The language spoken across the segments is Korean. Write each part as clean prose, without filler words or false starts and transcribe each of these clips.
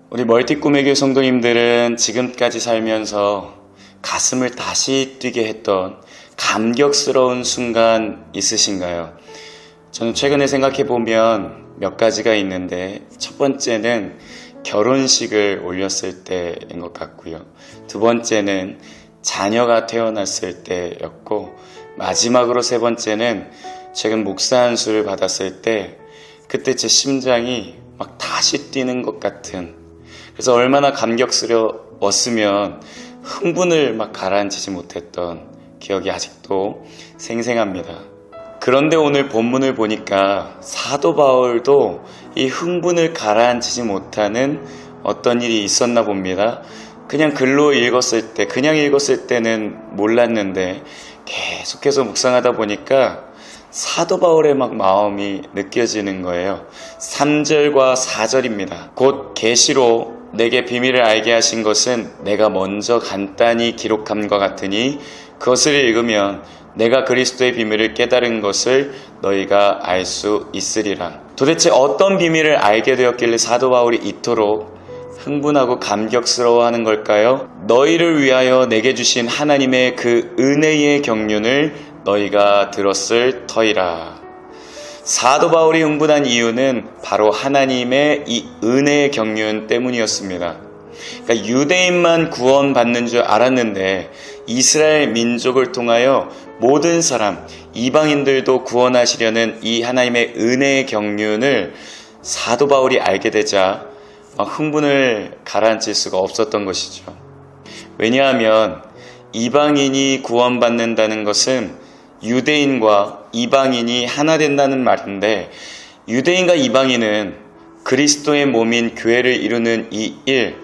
우리 멀티꿈의 성도님들은 지금까지 살면서 가슴을 다시 뛰게 했던 감격스러운 순간 있으신가요? 저는 최근에 생각해보면 몇 가지가 있는데, 첫 번째는 결혼식을 올렸을 때인 것 같고요. 두 번째는 자녀가 태어났을 때였고, 마지막으로 세 번째는 최근 목사 안수를 받았을 때, 그때 제 심장이 막 다시 뛰는 것 같은, 그래서 얼마나 감격스러웠으면 흥분을 막 가라앉히지 못했던 기억이 아직도 생생합니다. 그런데 오늘 본문을 보니까 사도 바울도 이 흥분을 가라앉히지 못하는 어떤 일이 있었나 봅니다. 그냥 글로 읽었을 때, 그냥 읽었을 때는 몰랐는데 계속해서 묵상하다 보니까 사도 바울의 막 마음이 느껴지는 거예요. 3절과 4절입니다. 곧 계시로 내게 비밀을 알게 하신 것은 내가 먼저 간단히 기록함과 같으니 그것을 읽으면 내가 그리스도의 비밀을 깨달은 것을 너희가 알 수 있으리라. 도대체 어떤 비밀을 알게 되었길래 사도 바울이 이토록 흥분하고 감격스러워하는 걸까요? 너희를 위하여 내게 주신 하나님의 그 은혜의 경륜을 너희가 들었을 터이라. 사도 바울이 흥분한 이유는 바로 하나님의 이 은혜의 경륜 때문이었습니다. 그러니까 유대인만 구원받는 줄 알았는데 이스라엘 민족을 통하여 모든 사람, 이방인들도 구원하시려는 이 하나님의 은혜의 경륜을 사도 바울이 알게 되자 흥분을 가라앉힐 수가 없었던 것이죠. 왜냐하면 이방인이 구원받는다는 것은 유대인과 이방인이 하나 된다는 말인데, 유대인과 이방인은 그리스도의 몸인 교회를 이루는 이 일,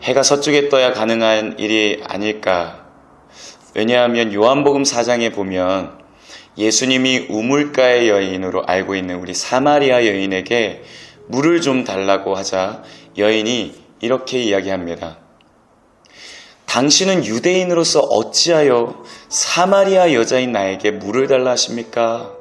해가 서쪽에 떠야 가능한 일이 아닐까. 왜냐하면 요한복음 4장에 보면 예수님이 우물가의 여인으로 알고 있는 우리 사마리아 여인에게 물을 좀 달라고 하자 여인이 이렇게 이야기합니다. 당신은 유대인으로서 어찌하여 사마리아 여자인 나에게 물을 달라 하십니까?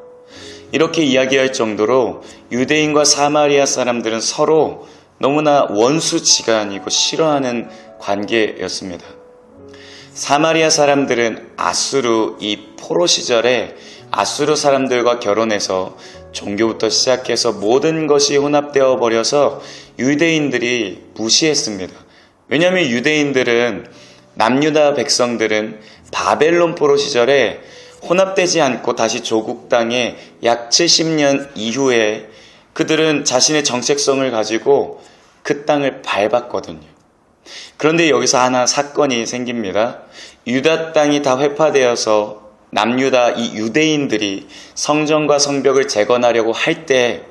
이렇게 이야기할 정도로 유대인과 사마리아 사람들은 서로 너무나 원수지간이고 싫어하는 관계였습니다. 사마리아 사람들은 아수르 이 포로 시절에 아수르 사람들과 결혼해서 종교부터 시작해서 모든 것이 혼합되어 버려서 유대인들이 무시했습니다. 왜냐하면 유대인들은 남유다 백성들은 바벨론 포로 시절에 혼합되지 않고 다시 조국 땅에 약 70년 이후에 그들은 자신의 정체성을 가지고 그 땅을 밟았거든요. 그런데 여기서 하나 사건이 생깁니다. 유다 땅이 다 회파되어서 남유다 이 유대인들이 성전과 성벽을 재건하려고 할 때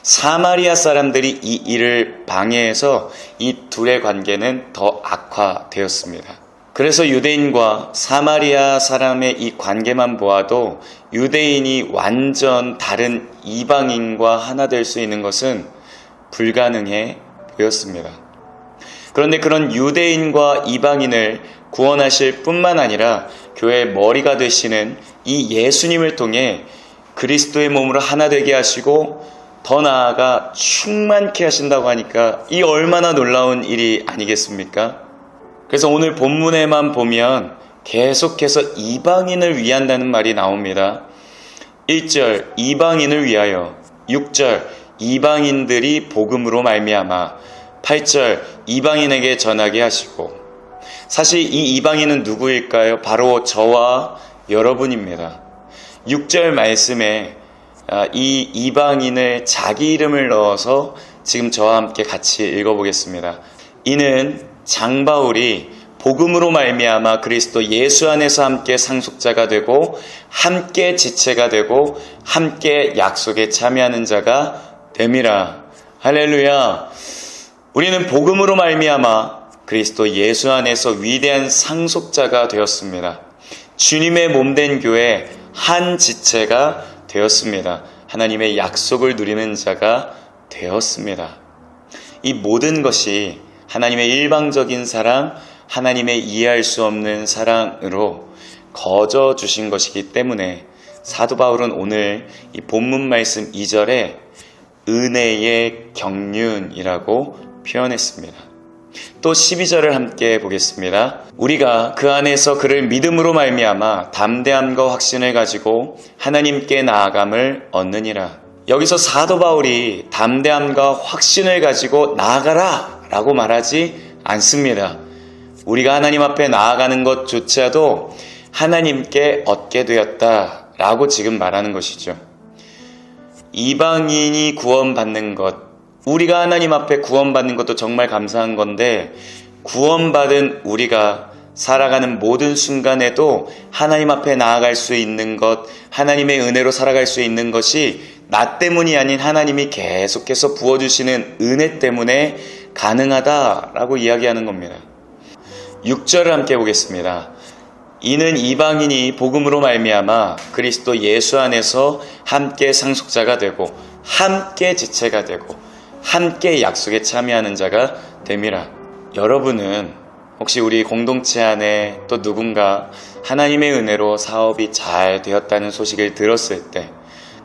사마리아 사람들이 이 일을 방해해서 이 둘의 관계는 더 악화되었습니다. 그래서 유대인과 사마리아 사람의 이 관계만 보아도 유대인이 완전 다른 이방인과 하나 될 수 있는 것은 불가능해 보였습니다. 그런데 그런 유대인과 이방인을 구원하실 뿐만 아니라 교회의 머리가 되시는 이 예수님을 통해 그리스도의 몸으로 하나 되게 하시고 더 나아가 충만케 하신다고 하니까 이 얼마나 놀라운 일이 아니겠습니까? 그래서 오늘 본문에만 보면 계속해서 이방인을 위한다는 말이 나옵니다. 1절 이방인을 위하여, 6절 이방인들이 복음으로 말미암아, 8절 이방인에게 전하게 하시고. 사실 이 이방인은 누구일까요? 바로 저와 여러분입니다. 6절 말씀에 이 이방인을 자기 이름을 넣어서 지금 저와 함께 같이 읽어보겠습니다. 이는 장바울이 복음으로 말미암아 그리스도 예수 안에서 함께 상속자가 되고 함께 지체가 되고 함께 약속에 참여하는 자가 됨이라. 할렐루야. 우리는 복음으로 말미암아 그리스도 예수 안에서 위대한 상속자가 되었습니다. 주님의 몸된 교회 한 지체가 되었습니다. 하나님의 약속을 누리는 자가 되었습니다. 이 모든 것이 하나님의 일방적인 사랑, 하나님의 이해할 수 없는 사랑으로 거저 주신 것이기 때문에 사도 바울은 오늘 이 본문 말씀 2절에 은혜의 경륜이라고 표현했습니다. 또 12절을 함께 보겠습니다. 우리가 그 안에서 그를 믿음으로 말미암아 담대함과 확신을 가지고 하나님께 나아감을 얻느니라. 여기서 사도 바울이 담대함과 확신을 가지고 나아가라 라고 말하지 않습니다. 우리가 하나님 앞에 나아가는 것조차도 하나님께 얻게 되었다 라고 지금 말하는 것이죠. 이방인이 구원받는 것, 우리가 하나님 앞에 구원받는 것도 정말 감사한 건데, 구원받은 우리가 살아가는 모든 순간에도 하나님 앞에 나아갈 수 있는 것, 하나님의 은혜로 살아갈 수 있는 것이 나 때문이 아닌 하나님이 계속해서 부어주시는 은혜 때문에 가능하다라고 이야기하는 겁니다. 6절을 함께 보겠습니다. 이는 이방인이 복음으로 말미암아 그리스도 예수 안에서 함께 상속자가 되고 함께 지체가 되고 함께 약속에 참여하는 자가 됨이라. 여러분은 혹시 우리 공동체 안에 또 누군가 하나님의 은혜로 사업이 잘 되었다는 소식을 들었을 때,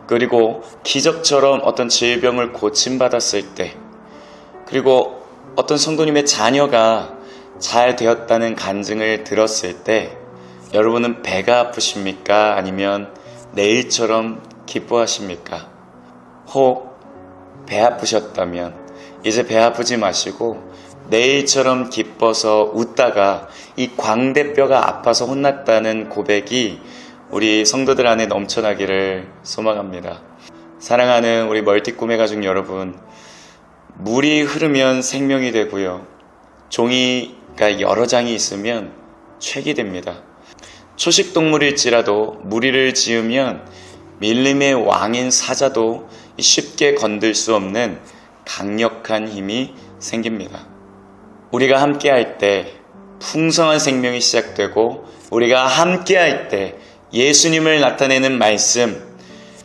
그리고 기적처럼 어떤 질병을 고침받았을 때, 그리고 어떤 성도님의 자녀가 잘 되었다는 간증을 들었을 때 여러분은 배가 아프십니까? 아니면 내일처럼 기뻐하십니까? 혹 배 아프셨다면 이제 배 아프지 마시고 내일처럼 기뻐서 웃다가 이 광대뼈가 아파서 혼났다는 고백이 우리 성도들 안에 넘쳐나기를 소망합니다. 사랑하는 우리 멀티 꿈의 가족 여러분, 물이 흐르면 생명이 되고요, 종이가 여러 장이 있으면 책이 됩니다. 초식동물일지라도 무리를 지으면 밀림의 왕인 사자도 쉽게 건들 수 없는 강력한 힘이 생깁니다. 우리가 함께할 때 풍성한 생명이 시작되고, 우리가 함께할 때 예수님을 나타내는 말씀,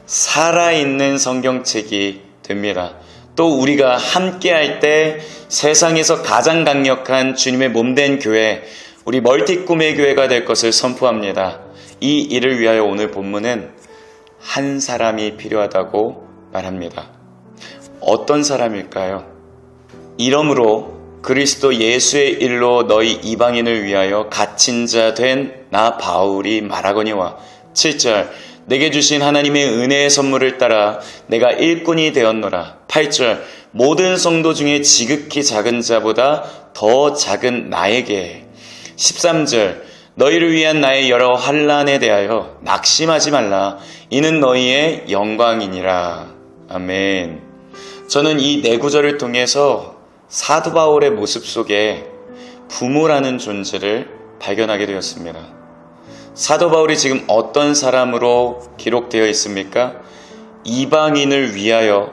살아있는 성경책이 됩니다. 또 우리가 함께할 때 세상에서 가장 강력한 주님의 몸된 교회, 우리 멀티 꿈의 교회가 될 것을 선포합니다. 이 일을 위하여 오늘 본문은 한 사람이 필요하다고 말합니다. 어떤 사람일까요? 이러므로 그리스도 예수의 일로 너희 이방인을 위하여 갇힌 자 된 나 바울이 말하거니와. 7절, 내게 주신 하나님의 은혜의 선물을 따라 내가 일꾼이 되었노라. 8절, 모든 성도 중에 지극히 작은 자보다 더 작은 나에게. 13절, 너희를 위한 나의 여러 환난에 대하여 낙심하지 말라. 이는 너희의 영광이니라. 아멘. 저는 이 네 구절을 통해서 사도 바울의 모습 속에 부모라는 존재를 발견하게 되었습니다. 사도 바울이 지금 어떤 사람으로 기록되어 있습니까? 이방인을 위하여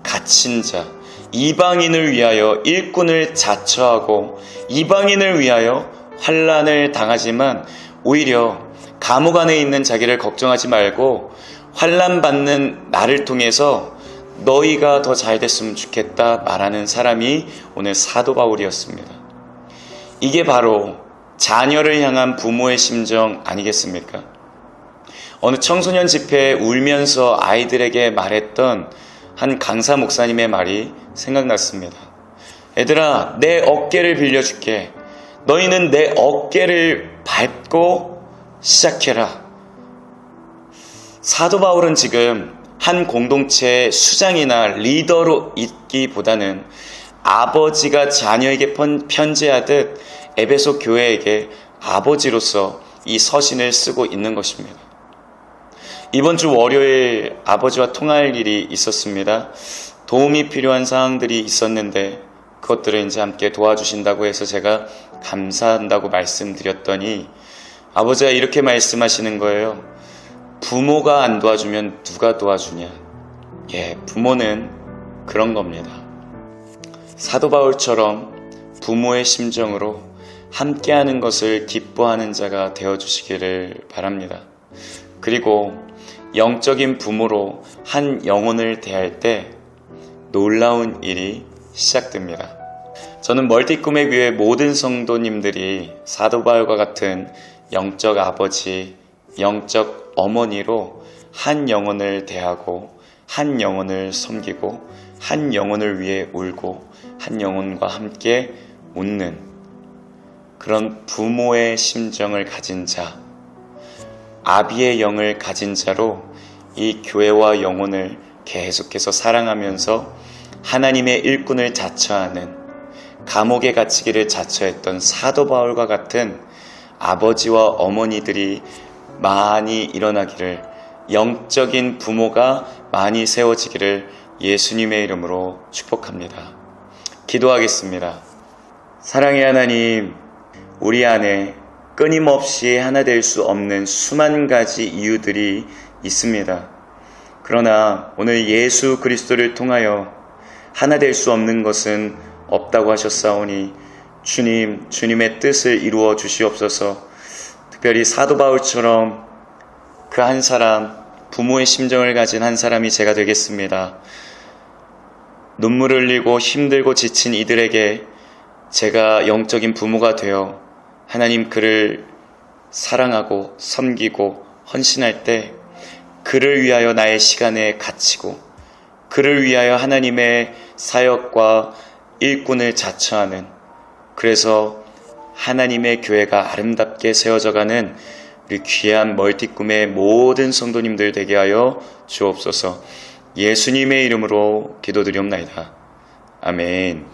갇힌 자, 이방인을 위하여 일꾼을 자처하고 이방인을 위하여 환난을 당하지만 오히려 감옥 안에 있는 자기를 걱정하지 말고 환난 받는 나를 통해서 너희가 더 잘 됐으면 좋겠다 말하는 사람이 오늘 사도 바울이었습니다. 이게 바로 자녀를 향한 부모의 심정 아니겠습니까? 어느 청소년 집회에 울면서 아이들에게 말했던 한 강사 목사님의 말이 생각났습니다. 애들아, 내 어깨를 빌려줄게. 너희는 내 어깨를 밟고 시작해라. 사도 바울은 지금 한 공동체의 수장이나 리더로 있기보다는 아버지가 자녀에게 편지하듯 에베소 교회에게 아버지로서 이 서신을 쓰고 있는 것입니다. 이번 주 월요일 아버지와 통화할 일이 있었습니다. 도움이 필요한 사항들이 있었는데 그것들을 이제 함께 도와주신다고 해서 제가 감사한다고 말씀드렸더니 아버지가 이렇게 말씀하시는 거예요. 부모가 안 도와주면 누가 도와주냐? 부모는 그런 겁니다. 사도 바울처럼 부모의 심정으로 함께하는 것을 기뻐하는 자가 되어주시기를 바랍니다. 그리고 영적인 부모로 한 영혼을 대할 때 놀라운 일이 시작됩니다. 저는 멀티 꿈의 교회 모든 성도님들이 사도 바울과 같은 영적 아버지, 영적 어머니로 한 영혼을 대하고 한 영혼을 섬기고 한 영혼을 위해 울고 한 영혼과 함께 웃는 그런 부모의 심정을 가진 자, 아비의 영을 가진 자로 이 교회와 영혼을 계속해서 사랑하면서 하나님의 일꾼을 자처하는, 감옥에 갇히기를 자처했던 사도 바울과 같은 아버지와 어머니들이 많이 일어나기를, 영적인 부모가 많이 세워지기를 예수님의 이름으로 축복합니다. 기도하겠습니다. 사랑의 하나님, 우리 안에 끊임없이 하나 될 수 없는 수만 가지 이유들이 있습니다. 그러나 오늘 예수 그리스도를 통하여 하나 될 수 없는 것은 없다고 하셨사오니 주님, 주님의 뜻을 이루어 주시옵소서. 특별히 사도 바울처럼 그 한 사람, 부모의 심정을 가진 한 사람이 제가 되겠습니다. 눈물을 흘리고 힘들고 지친 이들에게 제가 영적인 부모가 되어 하나님 그를 사랑하고 섬기고 헌신할 때 그를 위하여 나의 시간에 갇히고 그를 위하여 하나님의 사역과 일꾼을 자처하는, 그래서 하나님의 교회가 아름답게 세워져가는 우리 귀한 멀티꿈의 모든 성도님들 되게 하여 주옵소서. 예수님의 이름으로 기도드리옵나이다. 아멘.